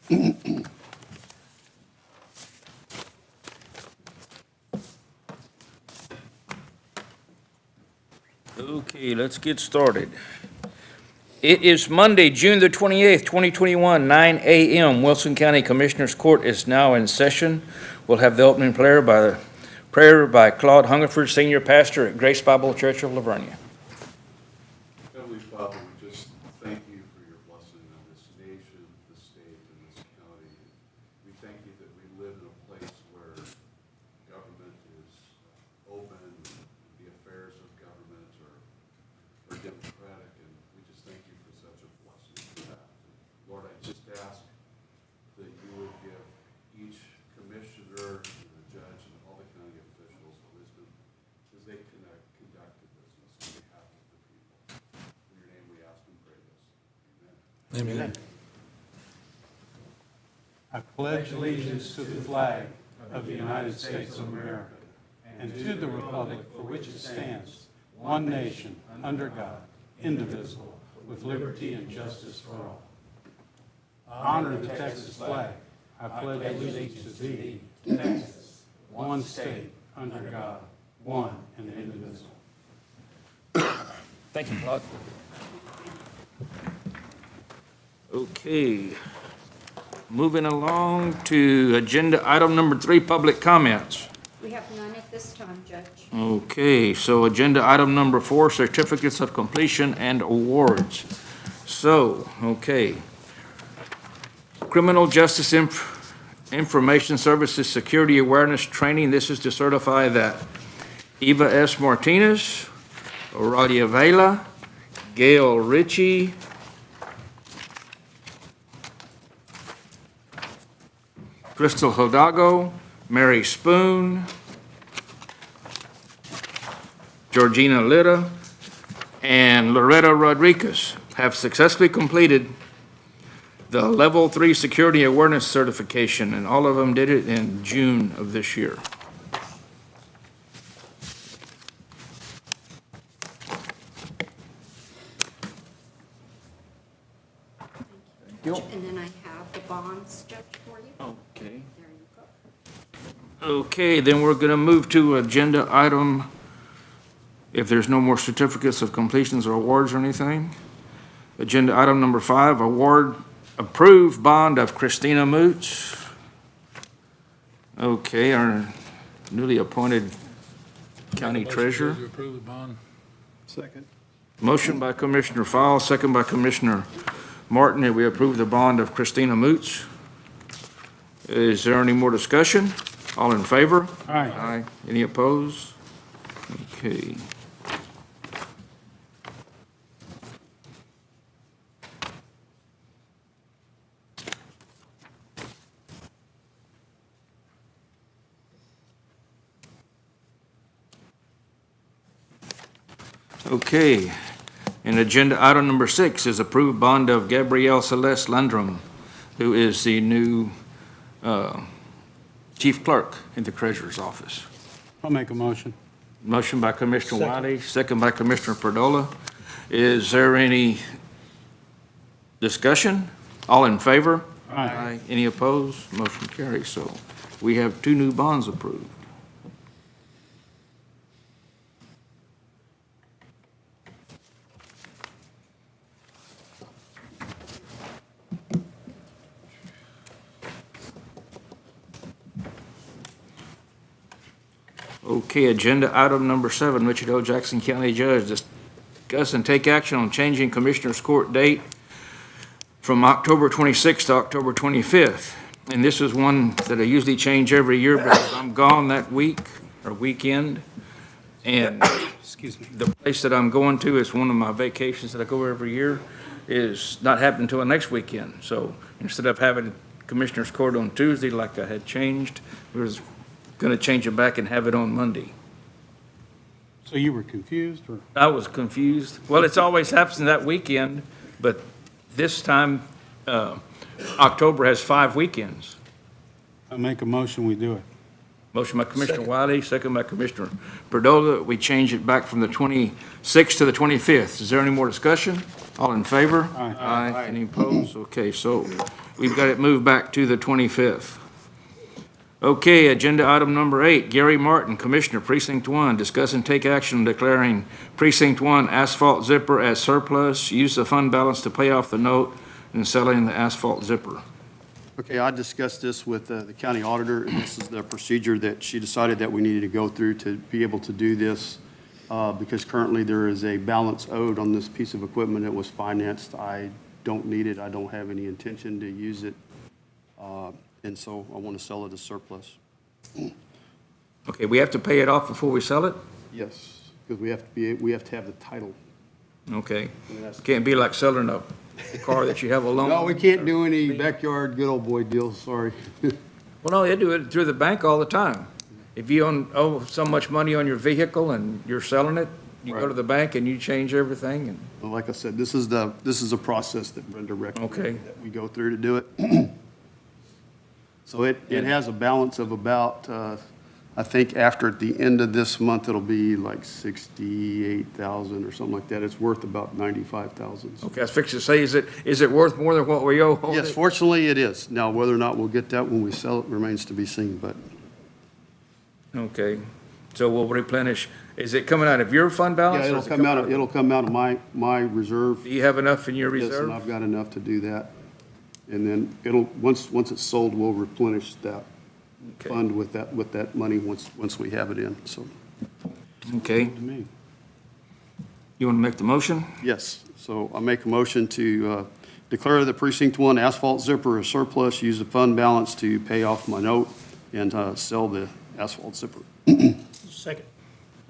Okay, let's get started. It is Monday, June the 28th, 2021, 9 a.m. Wilson County Commissioners Court is now in session. We'll have the opening prayer by Claude Hungerford, Senior Pastor at Grace Bible Church of Lavernia. Heavenly Father, we just thank you for your blessing on this nation, this state, and this county. We thank you that we live in a place where government is open, the affairs of government are democratic, and we just thank you for such a blessing for that. Lord, I just ask that you would give each commissioner, and the judge, and all the county officials wisdom as they conduct the business on behalf of the people. In your name we ask and pray this. Amen. Amen. I pledge allegiance to the flag of the United States of America and to the republic for which it stands, one nation, under God, indivisible, with liberty and justice for all. Honor the Texas flag. I pledge allegiance to thee, Texas, one state, under God, one and indivisible. Thank you, Claude. Okay, moving along to agenda item number 3, public comments. We have none at this time, Judge. Okay, so agenda item number 4, certificates of completion and awards. So, okay. Criminal Justice Information Services Security Awareness Training. This is to certify that Eva S. Martinez, Aurelia Vela, Gail Ritchie, Crystal Hidalgo, Mary Spoon, Georgina Litta, and Loretta Rodriguez have successfully completed the Level 3 Security Awareness Certification, and all of them did it in June of this year. And then I have the bonds, Judge, for you. Okay. There you go. Okay, then we're going to move to agenda item, if there's no more certificates of completions or awards or anything. Agenda item number 5, award approved bond of Christina Moots. Okay, our newly appointed county treasurer. To approve the bond. Second. Motion by Commissioner Fowle, second by Commissioner Martin, that we approve the bond of Christina Moots. Is there any more discussion? All in favor? Aye. Aye. Any opposed? Okay. Okay, and agenda item number 6 is approved bond of Gabrielle Celeste Landrum, who is the new chief clerk in the treasurer's office. I'll make a motion. Motion by Commissioner Second. Wiley, second by Commissioner Perdola. Is there any discussion? All in favor? Aye. Any opposed? Motion carries. So we have 2 new bonds approved. Okay, agenda item number 7, Richard L. Jackson County Judge, discuss and take action on changing Commissioners Court date from October 26th to October 25th. And this is one that I usually change every year because I'm gone that week or weekend. And Excuse me. the place that I'm going to is one of my vacations that I go every year, is not happening until next weekend. So instead of having Commissioners Court on Tuesday like I had changed, we was going to change it back and have it on Monday. So you were confused, or? I was confused. Well, it's always happens that weekend, but this time, October has 5 weekends. I'll make a motion, we do it. Motion by Commissioner Wiley, second by Commissioner Perdola. We change it back from the 26th to the 25th. Is there any more discussion? All in favor? Aye. Any opposed? Okay, so we've got it moved back to the 25th. Okay, agenda item number 8, Gary Martin, Commissioner, Precinct 1, discuss and take action declaring Precinct 1 asphalt zipper as surplus, use the fund balance to pay off the note, and selling the asphalt zipper. Okay, I discussed this with the county auditor, and this is the procedure that she decided that we needed to go through to be able to do this, because currently there is a balance owed on this piece of equipment that was financed. I don't need it, I don't have any intention to use it, and so I want to sell it as surplus. Okay, we have to pay it off before we sell it? Yes, because we have to have the title. Okay. Can't be like selling a car that you have a loan. No, we can't do any backyard good old boy deals, sorry. Well, no, they do it through the bank all the time. If you owe so much money on your vehicle and you're selling it, you go Right. to the bank and you change everything and, Well, like I said, this is a process that Brenda Okay. recommended that we go through to do it. So it has a balance of about, I think after at the end of this month, it'll be like 68,000 or something like that. It's worth about 95,000. okay, I was fixing to say, is it worth more than what we owe? on Yes, it? fortunately it is. Now, whether or not we'll get that when we sell it remains to be seen, but Okay, so we'll replenish, is it coming out of your fund balance? yeah, or is it coming it'll come out of my reserve. Do you have enough in your Yes, and reserve? I've got enough to do that. And then once it's sold, we'll replenish that Okay. fund with that money once we have it in, so. Okay, To me. you want to make the motion? Yes, so I make a motion to declare the Precinct 1 asphalt zipper a surplus, use the fund balance to pay off my note, and sell the asphalt zipper. Second.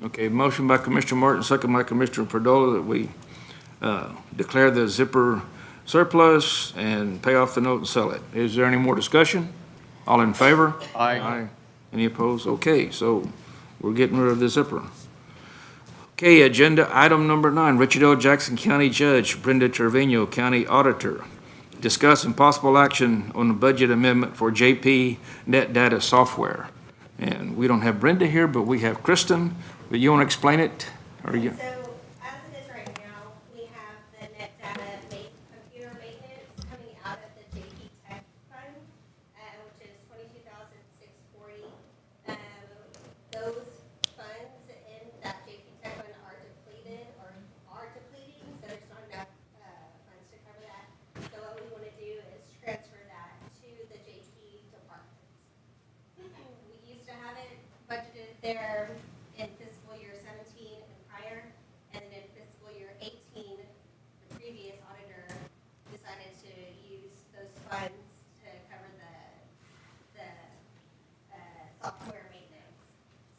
Okay, motion by Commissioner Martin, second by Commissioner Perdola that we declare the zipper surplus and pay off the note and sell it. Is there any more discussion? All in favor? Aye. Any opposed? Okay, so we're getting rid of the zipper. Okay, agenda item number 9, Richard L. Jackson County Judge, Brenda Trevino, County Auditor. Discuss and possible action on the budget amendment for JP Net Data Software. And we don't have Brenda here, but we have Kristen. But you want to explain it? Or you? So as it is right now, we have the net data computer maintenance coming out of the JP Tech Fund, which is $22,640. Those funds in that JP Tech Fund are depleting, so there's not enough funds to cover that. So what we want to do is transfer that to the JP departments. We used to have it budgeted there in fiscal year 17 and prior, and then in fiscal year 18, the previous auditor decided to use those funds to cover the software maintenance.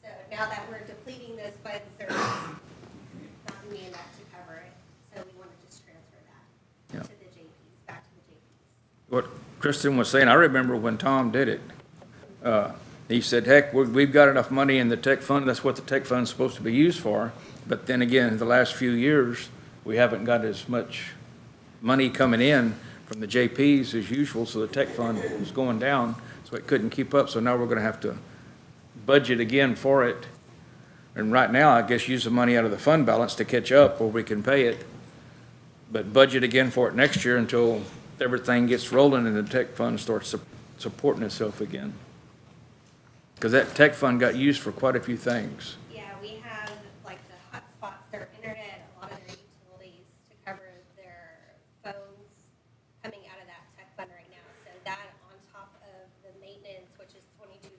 So now that we're depleting those funds, there's not going to be enough to cover it, so we want to just transfer that Yeah. to the JPs, back to the JPs. What Kristen was saying, I remember when Tom did it. He said, heck, we've got enough money in the tech fund, that's what the tech fund's supposed to be used for. But then again, the last few years, we haven't got as much money coming in from the JPs as usual, so the tech fund was going down, so it couldn't keep up. So now we're gonna have to budget again for it. And right now, I guess use the money out of the fund balance to catch up, or we can pay it. But budget again for it next year until everything gets rolling and the tech fund starts supporting itself again. Because that tech fund got used for quite a few things. Yeah, we have like the hotspots, their internet, a lot of their utilities to cover their phones coming out of that tech fund right now. So that on top of the maintenance, which is 22,000,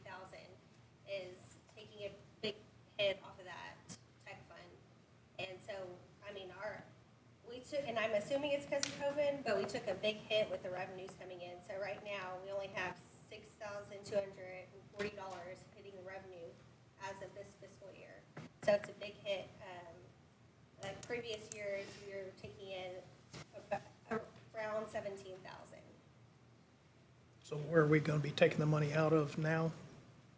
is taking a big hit off of that tech fund. And so, I mean, we took, and I'm assuming it's because of COVID, but we took a big hit with the revenues coming in. So right now, we only have $6,240 hitting the revenue as of this fiscal year. So it's a big hit. Like previous years, we were taking in around 17,000. So where are we going to be taking the money out of now?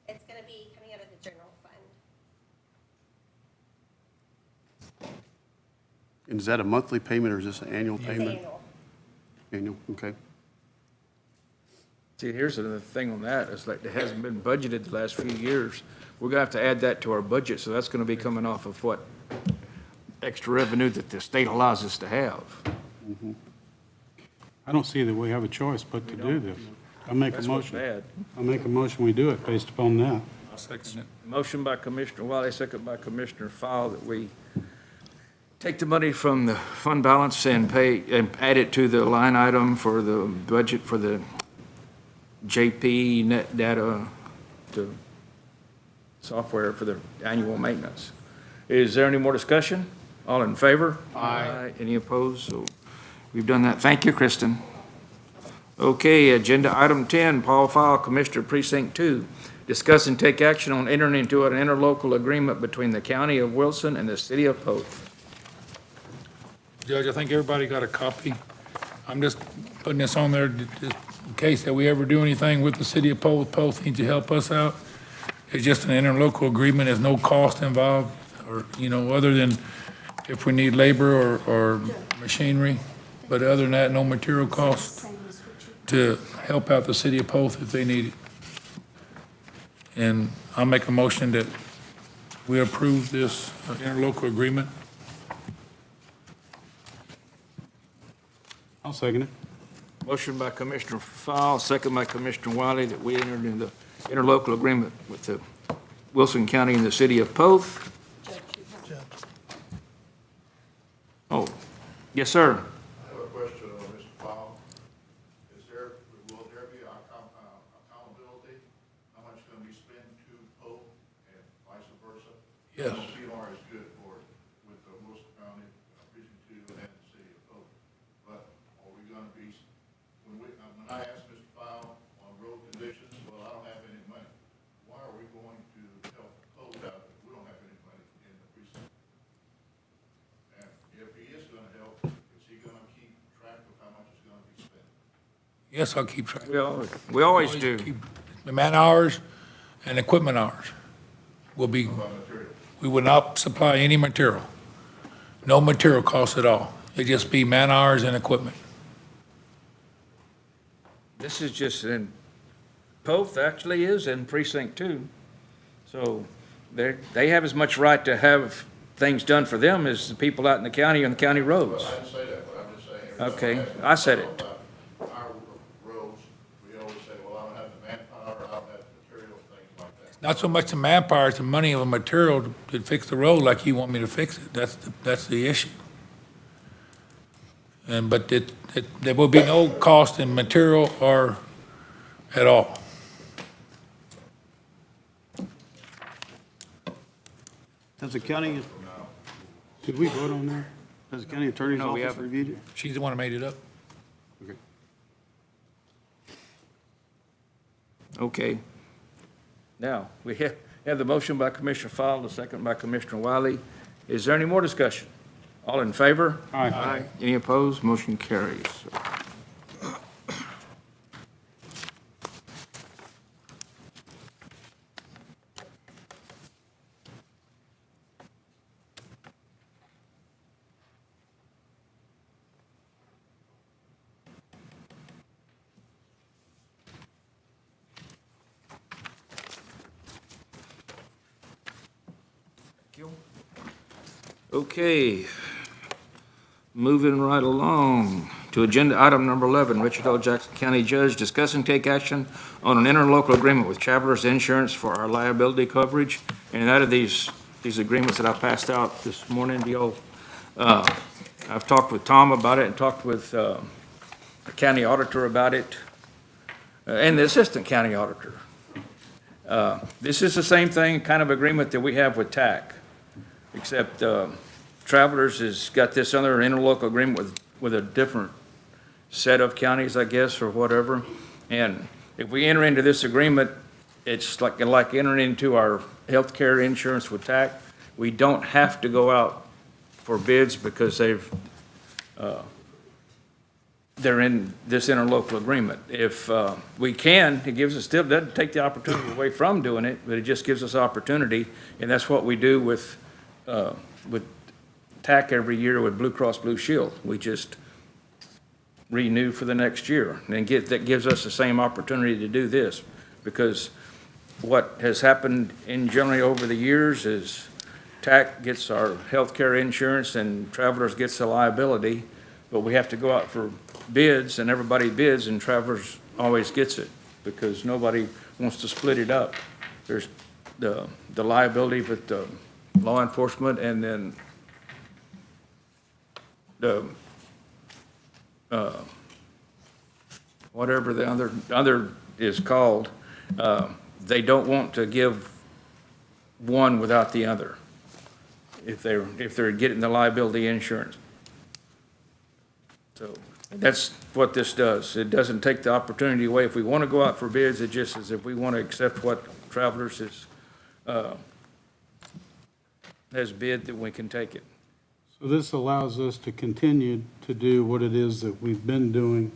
It's going to be coming out of the general fund. And is that a monthly payment or is this an annual It's payment? annual. Annual, okay. See, here's another thing on that, it's like it hasn't been budgeted the last few years. We're gonna have to add that to our budget, so that's gonna be coming off of what extra revenue that the state allows us to have. I don't see that we have a choice but to do this. I make a That's what's motion. bad. I make a motion, we do it based upon that. I'll second it. Motion by Commissioner Wiley, second by Commissioner Fowle, that we take the money from the fund balance and pay, and add it to the line item for the budget for the JP net data, the software for the annual maintenance. Is there any more discussion? All in favor? Aye. Any opposed? So we've done that. Thank you, Kristen. Okay, agenda item 10, Paul Fowle, Commissioner Precinct 2. Discuss and take action on entering into an interlocal agreement between the County of Wilson and the City of Poth. Judge, I think everybody got a copy. I'm just putting this on there just in case that we ever do anything with the city of Poth. Poth needs to help us out. It's just an interlocal agreement. There's no cost involved or, other than if we need labor or machinery. But other than that, no material cost to help out the city of Poth if they need it. And I'll make a motion that we approve this interlocal agreement. I'll second it. Motion by Commissioner Fowle, second by Commissioner Wiley, that we entered into the interlocal agreement with the Wilson County and the City of Poth. Judge. Oh, yes, sir. I have a question on Mr. Powell. Will there be accountability? How much is going to be spent to Pope and vice versa? Yes. PR is good for it with the Wilson County, Precinct 2 and the city of Pope. But are we going to be, when I asked Mr. Powell on road conditions, well, I don't have any money. Why are we going to help Pope out if we don't have any money in the precinct? And if he is going to help, is he going to keep track of how much is going to be spent? Yes, I'll keep track. We always do. The man hours and equipment hours will be, we will not supply any material. No material costs at all. It just be man hours and equipment. This is just in, Poth actually is in Precinct 2. So they have as much right to have things done for them as the people out in the county on the county roads. I didn't say that, but I'm just saying. Okay, I said it. Our roads, we always say, well, I don't have the manpower, I don't have the material, things like that. Not so much the manpower, it's the money of the material to fix the road like you want me to fix it. That's the issue. But there will be no cost in material or at all. Has the county, did we vote on that? Has the county attorney's No, we office haven't. reviewed it? She's the one who made it up. Okay. Okay. Now, we have the motion by Commissioner Fowle, the second by Commissioner Wiley. Is there any more discussion? All in favor? Aye. Any opposed? Motion carries. Okay, moving right along to agenda item number 11, Richard L. Jackson County Judge, discuss and take action on an interlocal agreement with Travelers Insurance for our liability coverage. And out of these agreements that I passed out this morning, I've talked with Tom about it and talked with the county auditor about it, and the assistant county auditor. This is the same thing, kind of agreement that we have with TAC, except Travelers has got this other interlocal agreement with a different set of counties, I guess, or whatever. And if we enter into this agreement, it's like entering into our healthcare insurance with TAC. We don't have to go out for bids because they're in this interlocal agreement. If we can, it gives us, still doesn't take the opportunity away from doing it, but it just gives us opportunity. And that's what we do with TAC every year with Blue Cross Blue Shield. We just renew for the next year. And that gives us the same opportunity to do this, because what has happened in generally over the years is TAC gets our healthcare insurance and Travelers gets the liability. But we have to go out for bids, and everybody bids, and Travelers always gets it, because nobody wants to split it up. There's the liability with the law enforcement, and then the, whatever the other is called, they don't want to give one without the other, if they're getting the liability insurance. So that's what this does. It doesn't take the opportunity away. If we want to go out for bids, it just is if we want to accept what Travelers has bid, that we can take it. So this allows us to continue to do what it is that we've been doing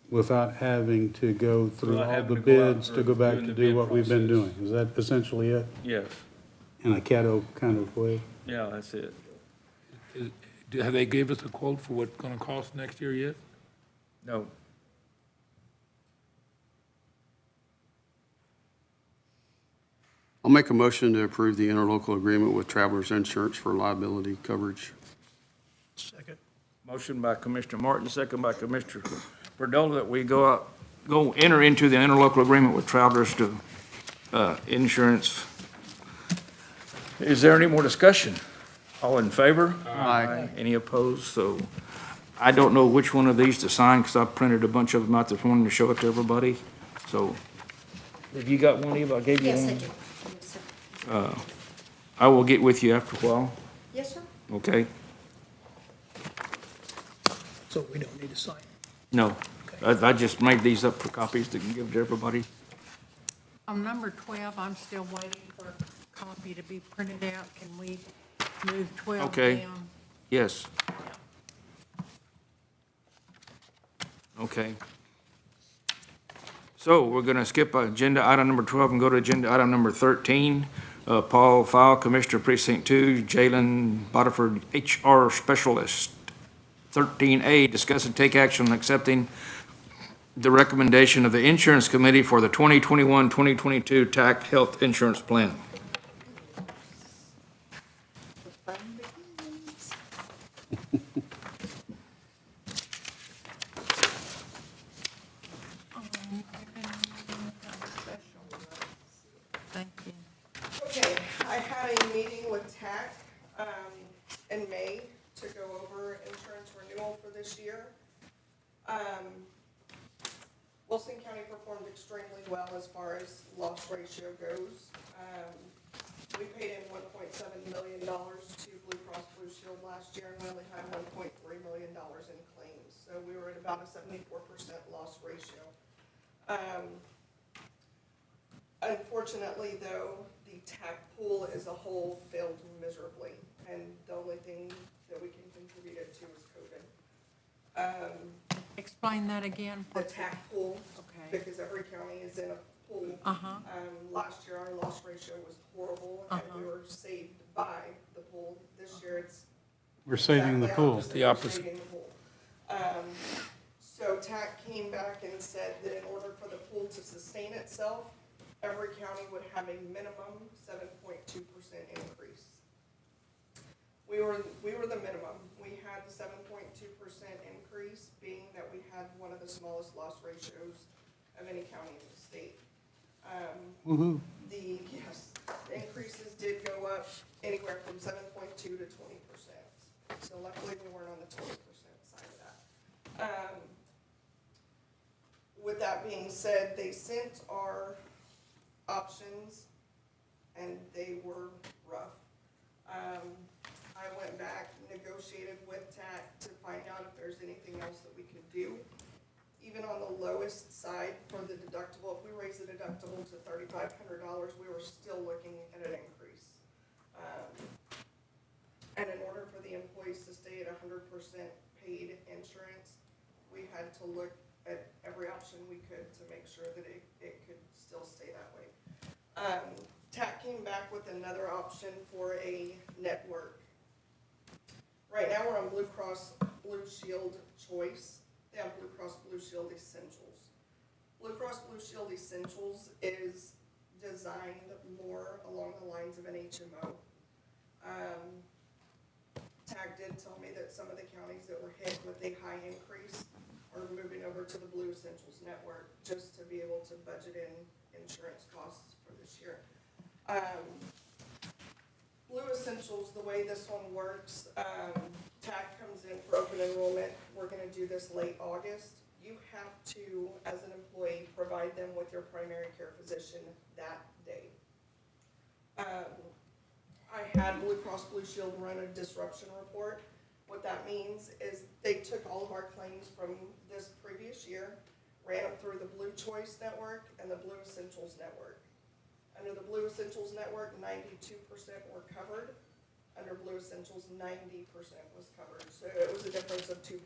without having to go through Without all having the to go out bids for to go back doing to the do bid what we've been process. doing. Is that essentially it, Yes, in a Caddo kind of way? yeah, that's it. Have they gave us a quote for what's gonna cost next year yet? No, I'll make a motion to approve the interlocal agreement with Travelers Insurance for liability coverage. Second. motion by Commissioner Martin, second by Commissioner Verdola, that we go enter into the interlocal agreement with Travelers to, insurance. Is there any more discussion? All in favor? Aye. Any opposed? So I don't know which one of these to sign, because I printed a bunch of them out this morning to show it to everybody. So, have you got one, Eva? I gave you one. Yes, I do. Yes, sir. I will get with you after a while, Yes, sir. okay? So we don't need to sign. No, I just made these up for copies to give to everybody. On number 12, I'm still waiting for a copy to be printed out. Can we move 12 Okay. down? Yes. Okay. So we're going to skip agenda item number 12 and go to agenda item number 13. Paul Fowle, Commissioner Precinct 2, Jalen Bodiford, HR Specialist. 13A, discuss and take action on accepting the recommendation of the Insurance Committee for the 2021-2022 TAC Health Insurance Plan. The fun begins. Thank you. Okay, I had a meeting with TAC in May to go over insurance renewal for this year. Wilson County performed extremely well as far as loss ratio goes. We paid in $1.7 million to Blue Cross Blue Shield last year, and we only had $1.3 million in claims. So we were at about a 74% loss ratio. Unfortunately, though, the TAC pool as a whole failed miserably, and the only thing that we can contribute it to is COVID. Explain that again. The TAC pool, Okay. because every county is in a pool. Uh-huh. Last year, our loss ratio was horrible, and we were saved by the pool. This year, it's We're saving the exactly pool. opposite. The We're opposite. saving the pool. So TAC came back and said that in order for the pool to sustain itself, every county would have a minimum 7.2% increase. We were the minimum. We had the 7.2% increase, being that we had one of the smallest loss ratios of any county in the state. Woo-hoo. The increases did go up anywhere from 7.2 to 20%. So luckily, we weren't on the 20% side of that. With that being said, they sent our options, and they were rough. I went back, negotiated with TAC to find out if there's anything else that we could do. Even on the lowest side for the deductible, if we raise the deductible to $3,500, we were still looking at an increase. And in order for the employees to stay at 100% paid insurance, we had to look at every option we could to make sure that it could still stay that way. TAC came back with another option for a network. Right now, we're on Blue Cross Blue Shield Choice. They have Blue Cross Blue Shield Essentials. Blue Cross Blue Shield Essentials is designed more along the lines of an HMO. TAC did tell me that some of the counties that were hit with a high increase are moving over to the Blue Essentials Network just to be able to budget in insurance costs for this year. Blue Essentials, the way this one works, TAC comes in for open enrollment. We're gonna do this late August. You have to, as an employee, provide them with your primary care physician that day. I had Blue Cross Blue Shield run a disruption report. What that means is they took all of our claims from this previous year, ran them through the Blue Choice Network and the Blue Essentials Network. Under the Blue Essentials Network, 92% were covered. Under Blue Essentials, 90% was covered. So it was a difference of 2%,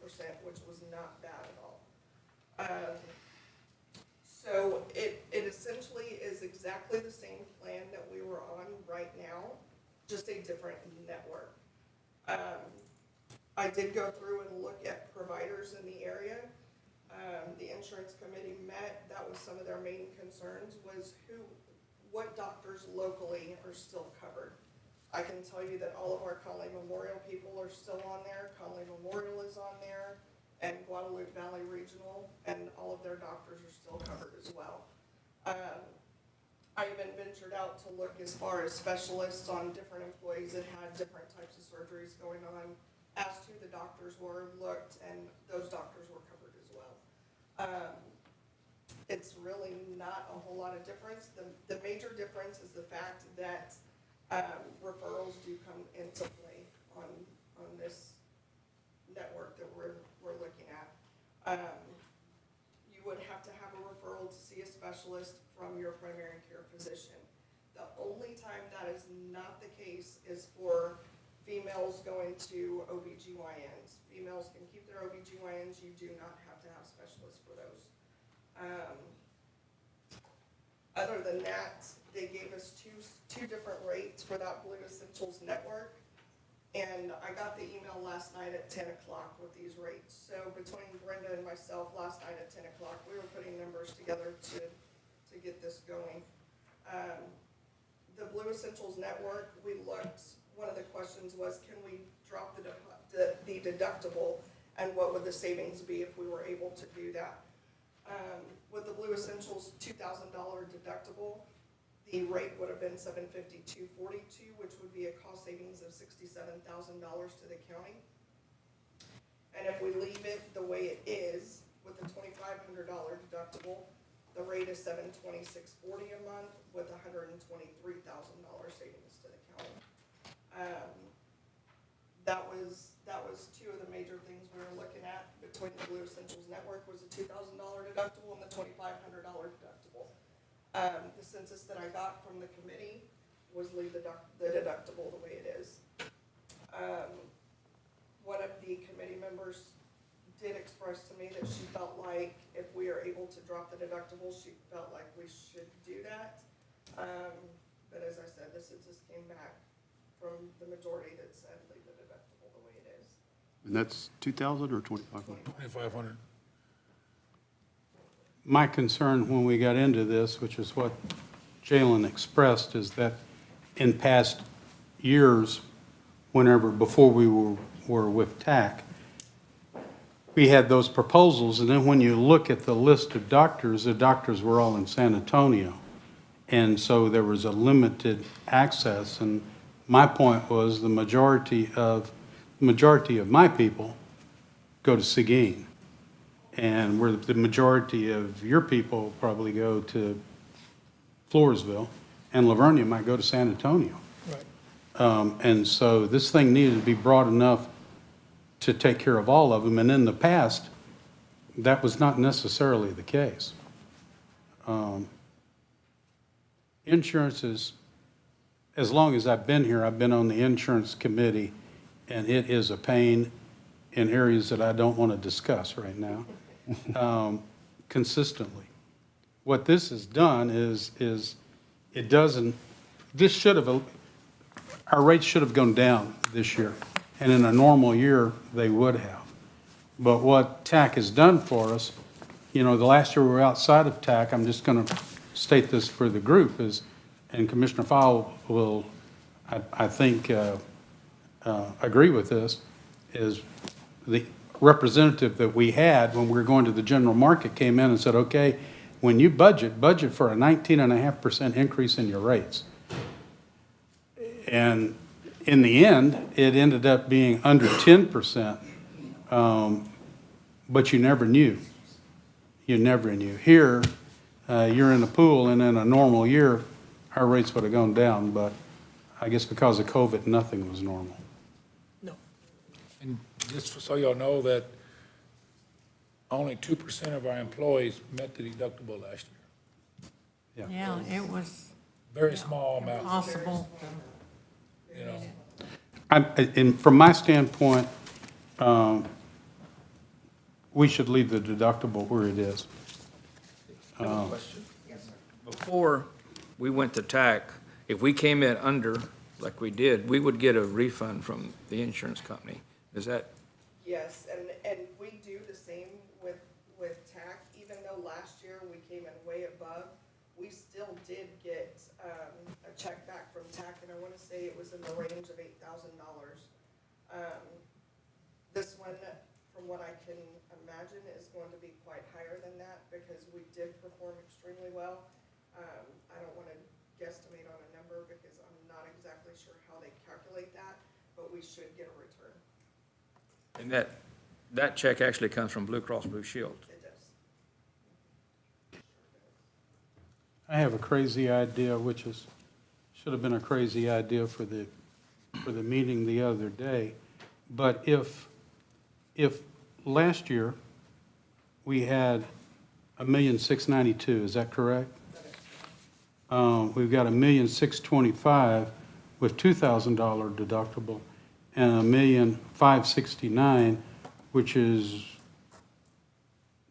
which was not bad at all. So it essentially is exactly the same plan that we were on right now, just a different network. I did go through and look at providers in the area. The insurance committee met. That was some of their main concerns was what doctors locally are still covered. I can tell you that all of our Conley Memorial people are still on there. Conley Memorial is on there, and Guadalupe Valley Regional, and all of their doctors are still covered as well. I even ventured out to look as far as specialists on different employees that had different types of surgeries going on, asked who the doctors were, looked, and those doctors were covered as well. It's really not a whole lot of difference. The major difference is the fact that referrals do come into play on this network that we're looking at. You would have to have a referral to see a specialist from your primary care physician. The only time that is not the case is for females going to OBGYNs. Females can keep their OBGYNs. You do not have to have specialists for those. Other than that, they gave us two different rates for that Blue Essentials network. And I got the email last night at 10 o'clock with these rates. So between Brenda and myself, last night at 10 o'clock, we were putting numbers together to get this going. The Blue Essentials network, we looked, one of the questions was, can we drop the deductible, and what would the savings be if we were able to do that? With the Blue Essentials $2,000 deductible, the rate would have been $752.42, which would be a cost savings of $67,000 to the county. And if we leave it the way it is, with the $2,500 deductible, the rate is $726.40 a month, with $123,000 savings to the county. That was two of the major things we were looking at between the Blue Essentials network was a $2,000 deductible and the $2,500 deductible. The census that I got from the committee was leave the deductible the way it is. One of the committee members did express to me that she felt like if we are able to drop the deductible, she felt like we should do that. But as I said, the census came back from the majority that said leave the deductible the way it is. And that's 2,000 or 2,500? 2,500. My concern when we got into this, which is what Jalen expressed, is that in past years, before we were with TAC, we had those proposals, and then when you look at the list of doctors, the doctors were all in San Antonio. And so there was a limited access, and my point was the majority of my people go to Seguin. And where the majority of your people probably go to Floresville, and Lavernia might go to San Antonio. Right. And so this thing needed to be broad enough to take care of all of them. And in the past, that was not necessarily the case. Insurance is, as long as I've been here, I've been on the insurance committee, and it is a pain in areas that I don't want to discuss right now, consistently. What this has done is it doesn't, our rates should have gone down this year, and in a normal year, they would have. But what TAC has done for us, the last year we were outside of TAC, I'm just going to state this for the group, and Commissioner Fowle will, I think, agree with this, is the representative that we had when we were going to the general market came in and said, okay, when you budget for a 19.5% increase in your rates. And in the end, it ended up being under 10%, but you never knew. You never knew. Here, you're in a pool, and in a normal year, our rates would have gone down, but I guess because of COVID, nothing was normal. No. And just so y'all know that only 2% of our employees met the deductible last year. Yeah, it was Very small amount, possible. you know. And from my standpoint, we should leave the deductible where it is. Before we went to TAC, if we came in under, like we did, we would get a refund from the insurance company. Is that, Yes, and we do the same with TAC, even though last year we came in way above, we still did get, a check back from TAC, and I wanna say it was in the range of $8,000. This one, from what I can imagine, is going to be quite higher than that, because we did perform extremely well. I don't wanna guesstimate on a number, because I'm not exactly sure how they calculate that, but we should get a return. and that check actually comes from Blue Cross Blue Shield. It does. I have a crazy idea, which should have been a crazy idea for the meeting the other day. But if last year we had $1,692,000, is that correct? We've got $1,625,000 with $2,000 deductible, and $1,569,000, which is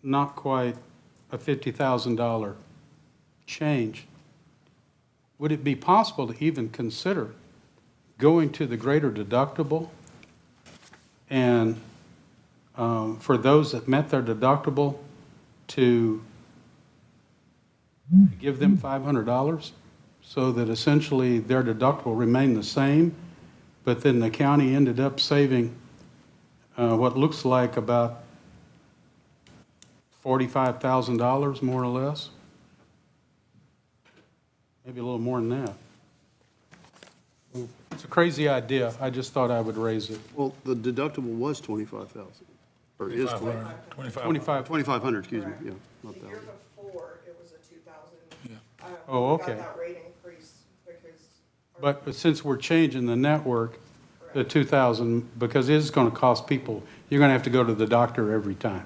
not quite a $50,000 change. Would it be possible to even consider going to the greater deductible and for those that met their deductible to give them $500 so that essentially their deductible remained the same, but then the county ended up saving what looks like about $45,000, more or less? Maybe a little more than that. It's a crazy idea. I just thought I would raise it. Well, the deductible was 25,000, or is 25. 2,500, excuse me, yeah, not The 1,000. year before, it was a 2,000. Oh, We okay. got that rate increase because. But since we're changing the network, the 2,000, because it's going to cost people, you're going to have to go to the doctor every time.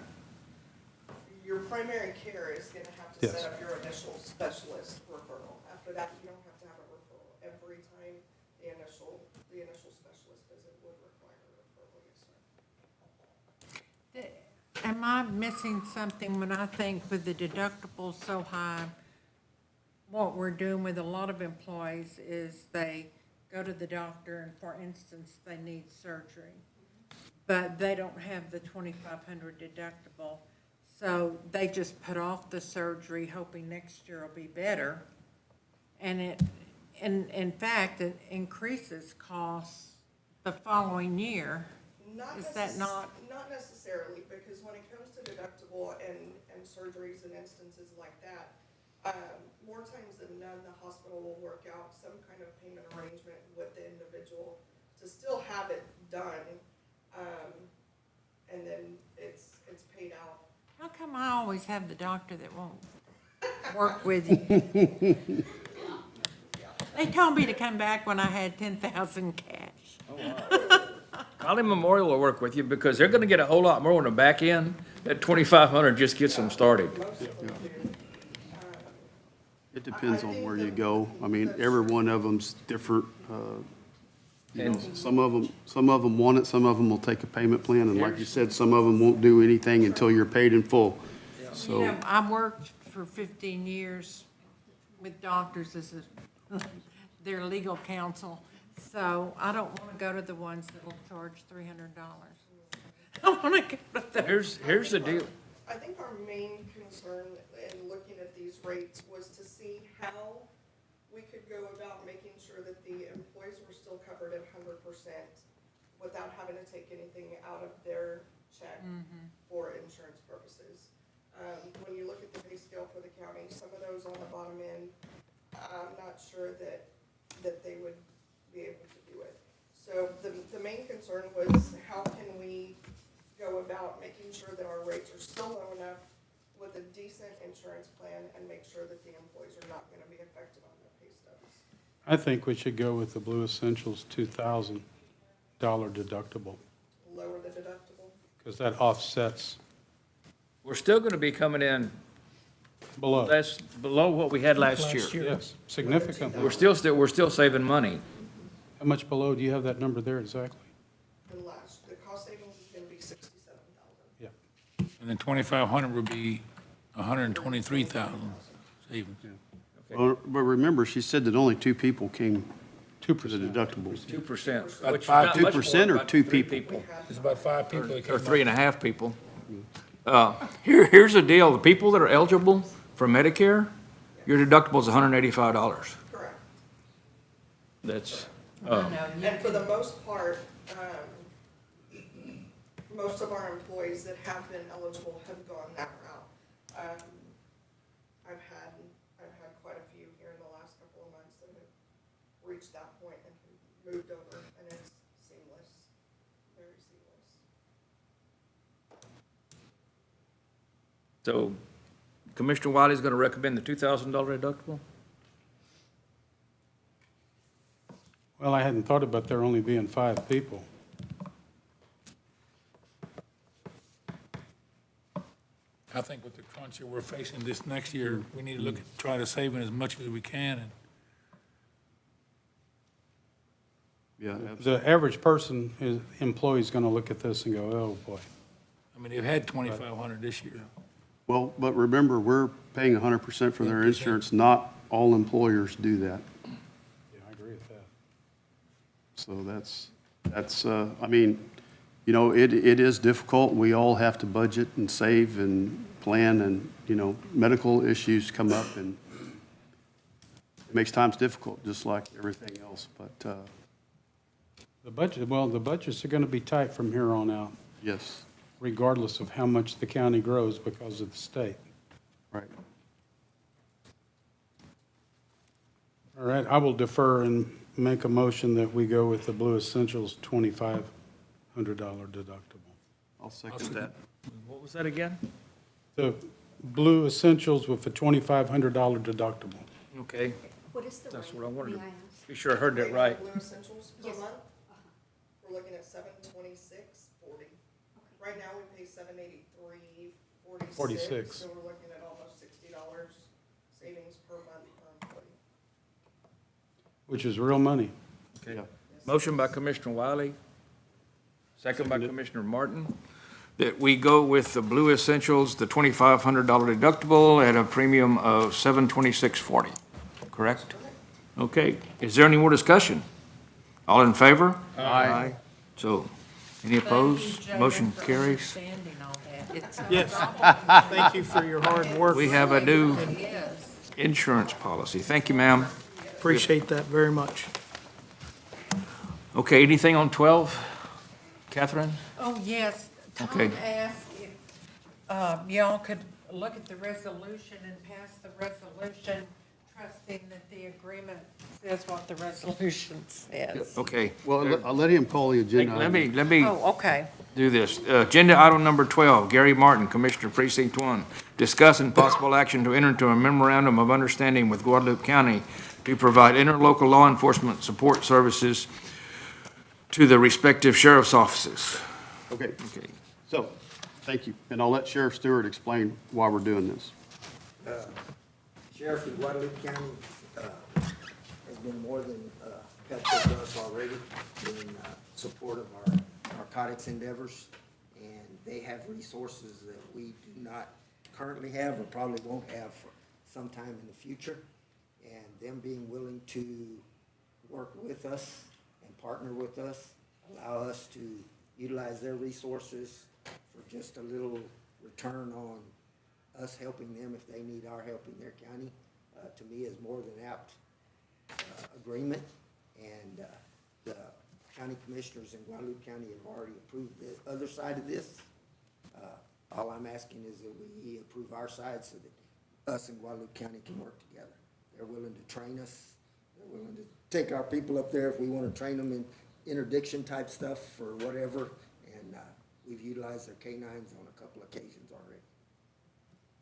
Your primary care is gonna have to Yes. set up your initial specialist referral. After that, you don't have to have a referral. Every time the initial specialist visit would require a referral, yes, sir. Am I missing something when I think with the deductible so high, what we're doing with a lot of employees is they go to the doctor and, for instance, they need surgery, but they don't have the 2,500 deductible, so they just put off the surgery hoping next year will be better. And in fact, it increases costs the following year. Is that not? Not necessarily, because when it comes to deductible and surgeries and instances like that, more times than none, the hospital will work out some kind of payment arrangement with the individual to still have it done, and then it's paid out. How come I always have the doctor that won't work with you? They told me to come back when I had 10,000 cash. Collin Memorial will work with you because they're gonna get a whole lot more on the back end. That 2,500 just gets them started. It depends on where you go. I mean, every one of them's different. You know, some of them want it, some of them will take a payment plan, and like you said, some of them won't do anything until you're paid in full. You So, know, I worked for 15 years with doctors as their legal counsel, so I don't want to go to the ones that will charge $300. I want to go to the. Here's the deal. I think our main concern in looking at these rates was to see how we could go about making sure that the employees were still covered at 100%, without having to take anything out of their check for insurance purposes. When you look at the pay scale for the county, some of those on the bottom end, I'm not sure that they would be able to do it. So the main concern was how can we go about making sure that our rates are still low enough with a decent insurance plan and make sure that the employees are not gonna be affected on their pay stubs. I think we should go with the Blue Essentials $2,000 deductible, Lower the deductible. because that offsets We're still gonna be coming in below. below what we had last year. Yes, significantly. We're still saving money. How much below, do you have that number there exactly? The cost savings is gonna be $67,000. Yeah. And then 2,500 would be 123,000 savings. Well, but remember, she said that only 2 people came to the 2%. deductibles. 2%. About which is five- not much 2% more, or about 2 3 people? It's about 5 people that came Or up. 3.5 people. Here's the deal, the people that are eligible for Medicare, your deductible is $185. Correct. That's, And for the most part, most of our employees that have been eligible have gone that route. I've had quite a few here in the last couple of months that have reached that point and have moved over, and it's seamless, very seamless. so Commissioner Wiley's gonna recommend the $2,000 deductible? Well, I hadn't thought about there only being 5 people. I think with the crunch that we're facing this next year, we need to look at, try to save as much as we can. And Yeah, absolutely. The average person, employee is going to look at this and go, oh, boy. I mean, they've had 2,500 this year. Well, but remember, we're paying 100% for their insurance. Not all employers do that. Yeah, I agree with that. So I mean, you know, it is difficult. We all have to budget and save and plan, and, you know, medical issues come up, and it makes times difficult, just like everything else. But, The budgets are going to be tight from here on out, yes, regardless of how much the county grows because of the state. right. All right, I will defer and make a motion that we go with the Blue Essentials $2,500 deductible. I'll second that. What was that again? The Blue Essentials with a $2,500 deductible. Okay, What is the rate? that's what I wanted May to I ask? be sure I heard that right. Blue Essentials per Yes. month, we're looking at $726.40. Right now, we pay $783.46. 46. So we're looking at almost $60 savings per month per employee. Which is real money. Okay. Motion by Commissioner Wiley, second by Commissioner Martin, that we go with the Blue Essentials, the $2,500 deductible at a premium of $726.40, correct? Okay, is there any more discussion? All in favor? Aye. So, any opposed? Motion carries. Understanding all that. It's a Yes. problem. Thank you for your hard work. We have a new Yes. insurance policy. Thank you, ma'am. Appreciate that very much. Okay, anything on 12? Catherine? Oh, yes. Okay. Tom asked if y'all could look at the resolution and pass the resolution, trusting that the agreement says what the resolution says. Okay. Well, I'll let him call the agenda. Let me Oh, okay. do this. Agenda item number 12, Gary Martin, Commissioner Precinct 1. Discuss and possible action to enter into a memorandum of understanding with Guadalupe County to provide interlocal law enforcement support services to the respective sheriff's offices. Okay, Okay. so, thank you. And I'll let Sheriff Stewart explain why we're doing this. Sheriff of Guadalupe County has been more than helpful to us already in support of our narcotics endeavors, and they have resources that we do not currently have or probably won't have for some time in the future. And them being willing to work with us and partner with us, allow us to utilize their resources for just a little return on us helping them if they need our help in their county, to me is more than apt agreement. And the county commissioners in Guadalupe County have already approved the other side of this. All I'm asking is that we approve our side so that us and Guadalupe County can work together. They're willing to train us. They're willing to take our people up there if we want to train them in interdiction type stuff or whatever. And we've utilized their canines on a couple occasions already.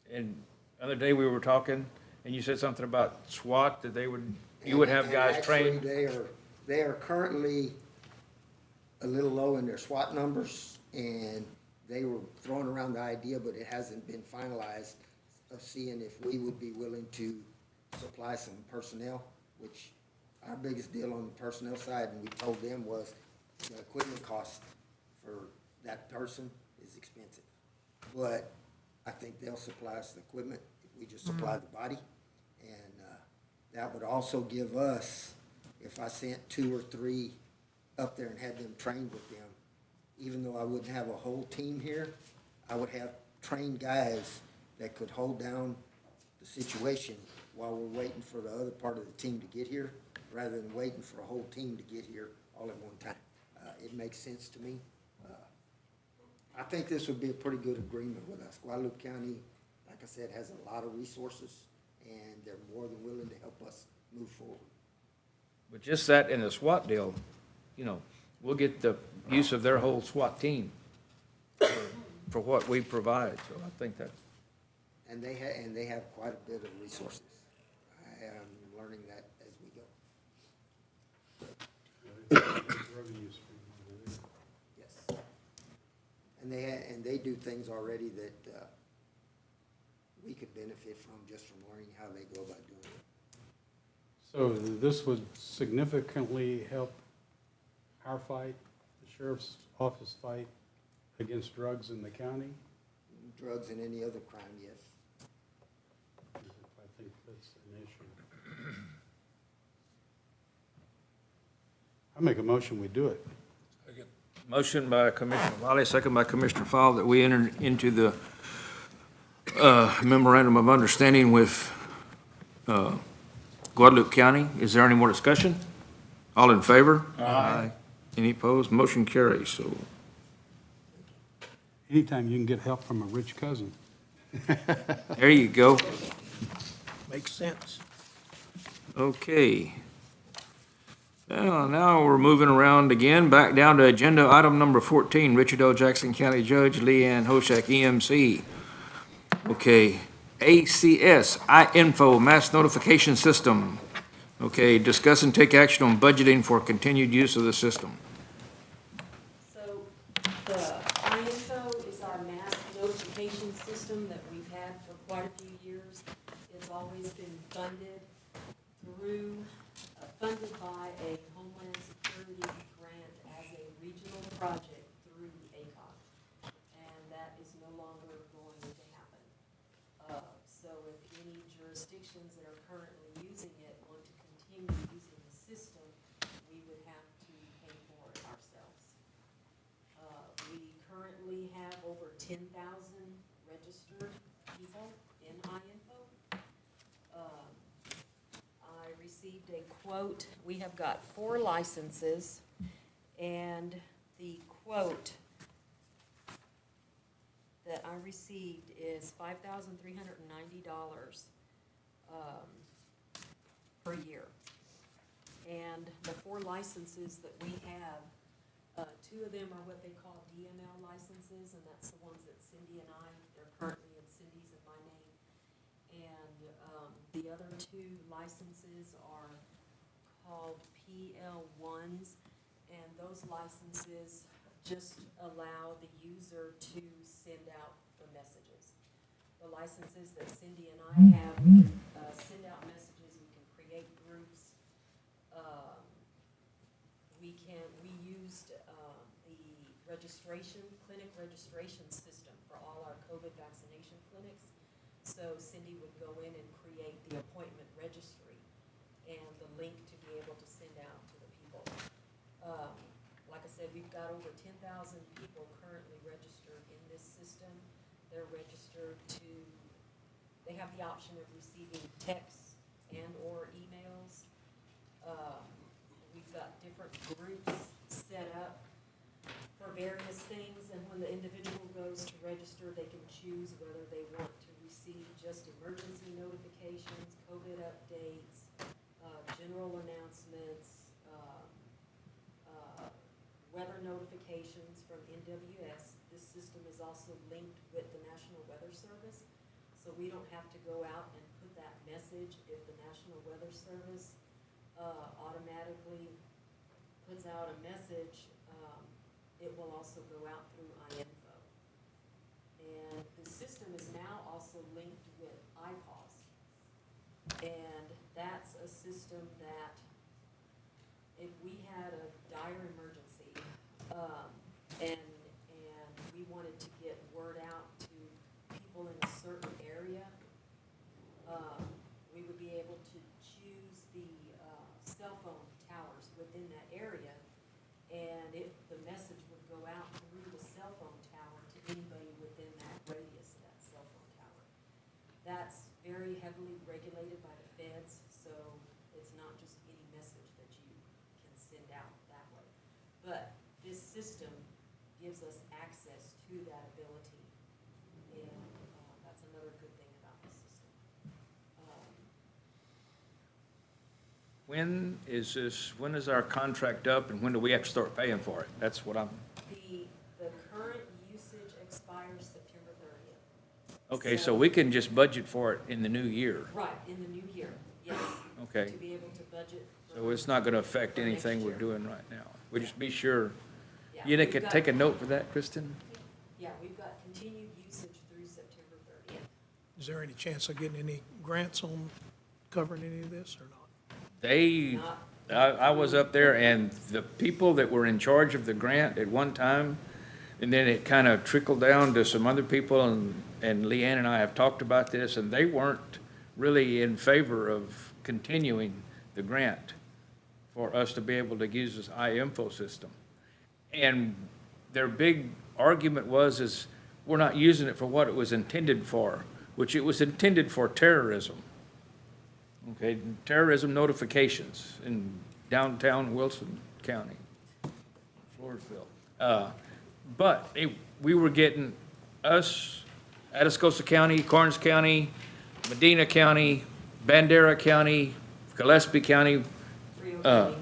And the other day we were talking, and you said something about SWAT, that you would have And guys actually, trained? they are currently a little low in their SWAT numbers, and they were throwing around the idea, but it hasn't been finalized, of seeing if we would be willing to supply some personnel, which our biggest deal on the personnel side, and we told them, was the equipment cost for that person is expensive. But I think they'll supply us the equipment if we just supply the body. And that would also give us, if I sent 2 or 3 up there and had them trained with them, even though I wouldn't have a whole team here, I would have trained guys that could hold down the situation while we're waiting for the other part of the team to get here, rather than waiting for a whole team to get here all at one time. It makes sense to me. I think this would be a pretty good agreement with us. Guadalupe County, like I said, has a lot of resources, and they're more than willing to help us move forward. But just that in the SWAT deal, we'll get the use of their whole SWAT team for what we provide, so I think that. And they have quite a bit of resources. I am learning that as we go. Yes. And they do things already that we could benefit from, just from learning how they go about doing it. So this would significantly help our fight, the sheriff's office fight against drugs in the county? Drugs and any other crime, yes. I think that's an issue. I make a motion, we do it. Motion by Commissioner Wiley, second by Commissioner Fowle, that we enter into the memorandum of understanding with Guadalupe County. Is there any more discussion? All in favor? Aye. Any opposed? Motion carries, so. Anytime you can get help from a rich cousin. There you go. Makes sense. Okay. Now we're moving around again, back down to agenda item number 14, Richard L. Jackson County Judge Leanne Hoshak, EMC. Okay, ACS, iInfo Mass Notification System. Okay, discuss and take action on budgeting for continued use of the system. So the iInfo is our mass notification system that we've had for quite a few years. It's always been funded by a Homeland Security grant as a regional project through ACOG. And that is no longer going to happen. So if any jurisdictions that are currently using it want to continue using the system, we would have to pay for it ourselves. We currently have over 10,000 registered people in iInfo. I received a quote. We have got 4 licenses, and the quote that I received is $5,390 per year. And the 4 licenses that we have, 2 of them are what they call DML licenses, and that's the ones that Cindy and they're currently in Cindy's and my name. And the other 2 licenses are called PL1s, and those licenses just allow the user to send out the messages. The licenses that Cindy and I have, we can send out messages, we can create groups. We used the clinic registration system for all our COVID vaccination clinics. So Cindy would go in and create the appointment registry and the link to be able to send out to the people. Like I said, we've got over 10,000 people currently registered in this system. They're registered they have the option of receiving texts and or emails. We've got different groups set up for various things, and when the individual goes to register, they can choose whether they want to receive just emergency notifications, COVID updates, general announcements, weather notifications from NWS. This system is also linked with the National Weather Service, so we don't have to go out and put that message if the National Weather Service automatically puts out a message. It will also go out through iInfo. And the system is now also linked with IPAWS. And that's a system that if we had a dire emergency, and we wanted to get word out to people in a certain area, we would be able to choose the cell phone towers within that area, and the message would go out through the cell phone tower to anybody within that radius of that cell phone tower. That's very heavily regulated by the feds, so it's not just any message that you can send out that way. But this system gives us access to that ability, and that's another good thing about the system. When is our contract up, and when do we have to start paying for it? That's what I'm, The current usage expires September 30th. okay, so we can just budget for it in the new year. Right, in the new year, yes. Okay. To be able to budget. So it's not gonna affect for next anything we're year. doing right now. We just be sure. Yeah, You we've could got- take a note for that, Kristen? Yeah, we've got continued usage through September 30th. Is there any chance of getting any grants on covering any of this or not? They, I was up there, and the people that were in charge of the grant at one time, and then it kind of trickled down to some other people, and Leanne and I have talked about this, and they weren't really in favor of continuing the grant for us to be able to use this iInfo system. And their big argument is we're not using it for what it was intended for, which it was intended for terrorism. Okay, terrorism notifications in downtown Wilson County, Floresville. But we were getting us, Atascosa County, Karnes County, Medina County, Bandera County, Gillespie County, Frio County.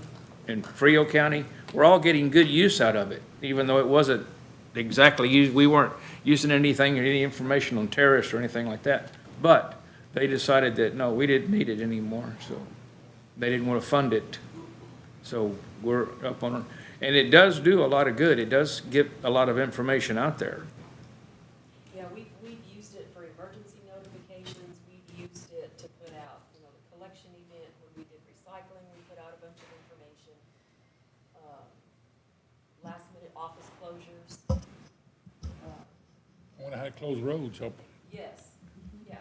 and Frio County, we're all getting good use out of it, even though it wasn't exactly used, we weren't using anything, or any information on terrorists or anything like that. But they decided that, no, we didn't need it anymore, so they didn't want to fund it. So we're up on it. And it does do a lot of good. It does get a lot of information out there. Yeah, we've used it for emergency notifications, we've used it to put out, the collection event, when we did recycling, we put out a bunch of information. Last minute office closures. When I had closed roads, y'all, Yes, yeah,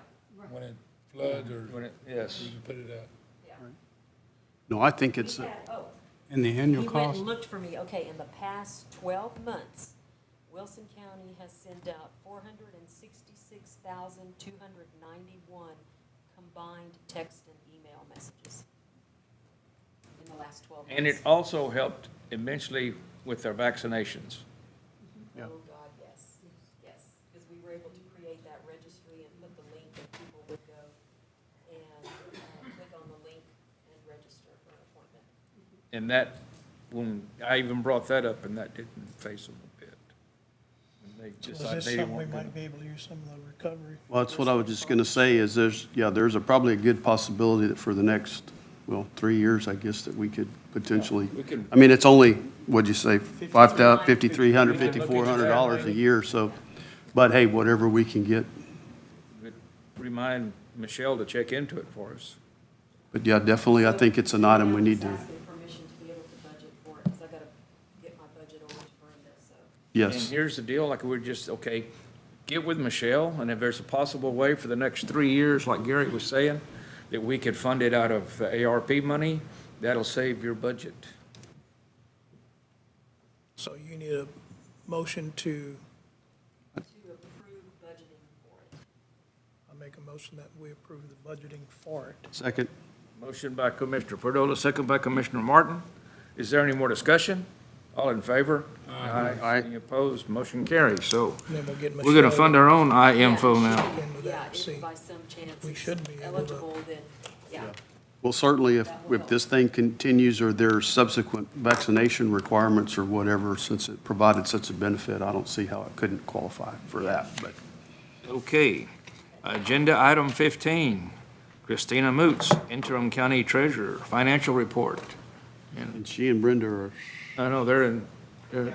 when it floods or Yes. you can put it out. yeah. No, I think it's, We had, And the annual he went cost, and looked for me, okay, in the past 12 months, Wilson County has sent out 466,291 combined text and email messages in the last 12 months. And it also helped immensely with our vaccinations. Yeah. Oh, God, yes, because we were able to create that registry and put the link, and people would go and click on the link and register for an appointment. And that, when I even brought that up, and that didn't faze them a bit. And they So is decided this they something we weren't gonna- might be able to use some of the recovery? well, that's what I was just going to say, is there's probably a good possibility that for the next, 3 years, I guess, that we could potentially, we could- I mean, it's only, what'd you say, $5,300, $5,400 a year, so, but hey, whatever we can get. Remind Michelle to check into it for us. But yeah, definitely, I think it's an item we need to, I'm just asking permission to be able to budget for it, because I gotta get my budget over to Brenda, so. And yes. here's the deal, like we're just, okay, get with Michelle, and if there's a possible way for the next 3 years, like Gary was saying, that we could fund it out of ARP money, that'll save your budget. So you need a motion to, To approve budgeting for it. I make a motion that we approve the budgeting for it. Second, Motion by Commissioner Perdola, second by Commissioner Martin. Is there any more discussion? All in favor? Aye. Any opposed? Motion carries. So Then we'll get we're going to Michelle fund our own IMFO Yeah, now. into Yeah, that, if see. by some chance We it's should be able to- eligible, then, yeah. Well, certainly if this thing continues or there are subsequent vaccination requirements or whatever, since it provided such a benefit, I don't see how it couldn't qualify for that, but. Okay. Agenda item 15, Christina Moots, interim county treasurer, financial report. And she and Brenda are, I know, they're in, They're gone.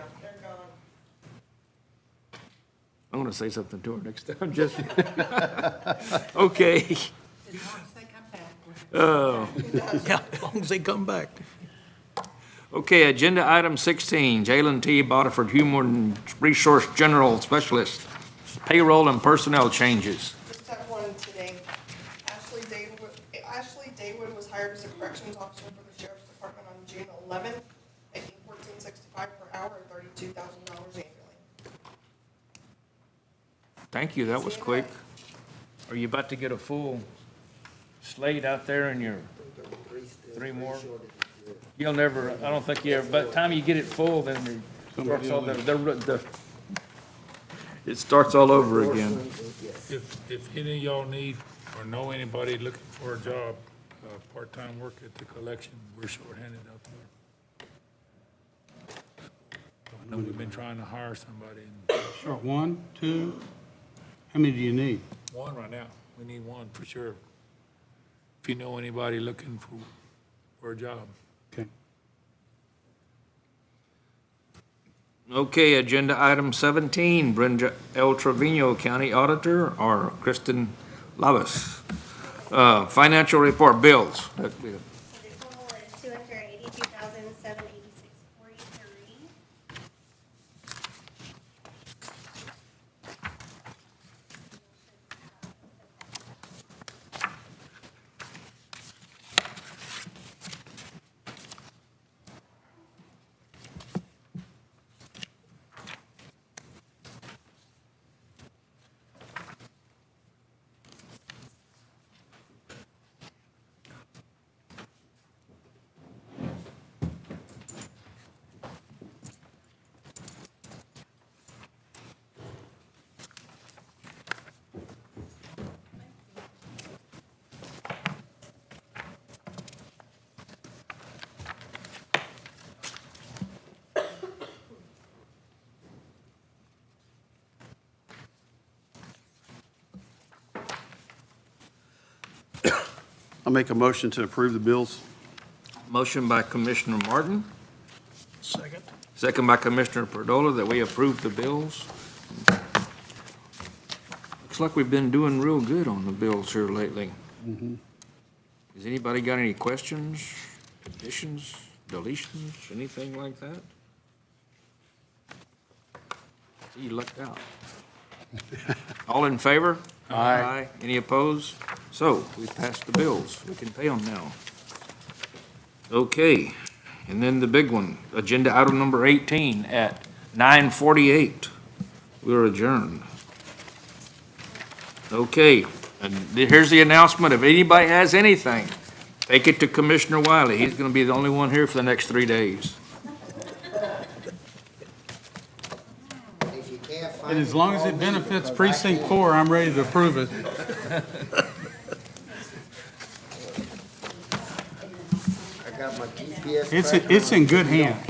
I'm going to say something to her next time, just. Okay. As long as they come back with it. Oh. Yeah, as long as they come back. Okay, agenda item 16, Jalen T. Bodiford, Human Resource General Specialist, payroll and personnel changes. Just have one today. Ashley Daywood was hired as a corrections officer for the sheriff's department on June 11th, making $14.65 per hour and $32,000 annually. Thank you, that was quick. Are you about to get a full slate out there in your, three more? You'll never, I don't think you ever, by the time you get it full, then it starts all, it starts all over again. If any of y'all need or know anybody looking for a job, part-time work at the collection, we're shorthanded out there. I know we've been trying to hire somebody, and Sure, 1, 2, how many do you need? one right now, we need one for sure. If you know anybody looking for a job. Okay. Okay, agenda item 17, Brenda L. Trevino, County Auditor, or Kristen Lavis. Financial report, bills. So the total is $282,786.43. I'll make a motion to approve the bills. Motion by Commissioner Martin, Second. second by Commissioner Perdola, that we approve the bills. Looks like we've been doing real good on the bills here lately. Has anybody got any questions, additions, deletions, anything like that? You lucked out. All in favor? Aye. Any opposed? So, we passed the bills. We can pay them now. Okay, and then the big one, agenda item number 18 at 9:48. We're adjourned. Okay, and here's the announcement. If anybody has anything, take it to Commissioner Wiley. He's gonna be the only one here for the next 3 days. If you can't find And as it, long as call it me, benefits because I precinct can't. 4, I'm ready to approve it. I got my GPS It's tracker in on. good hands.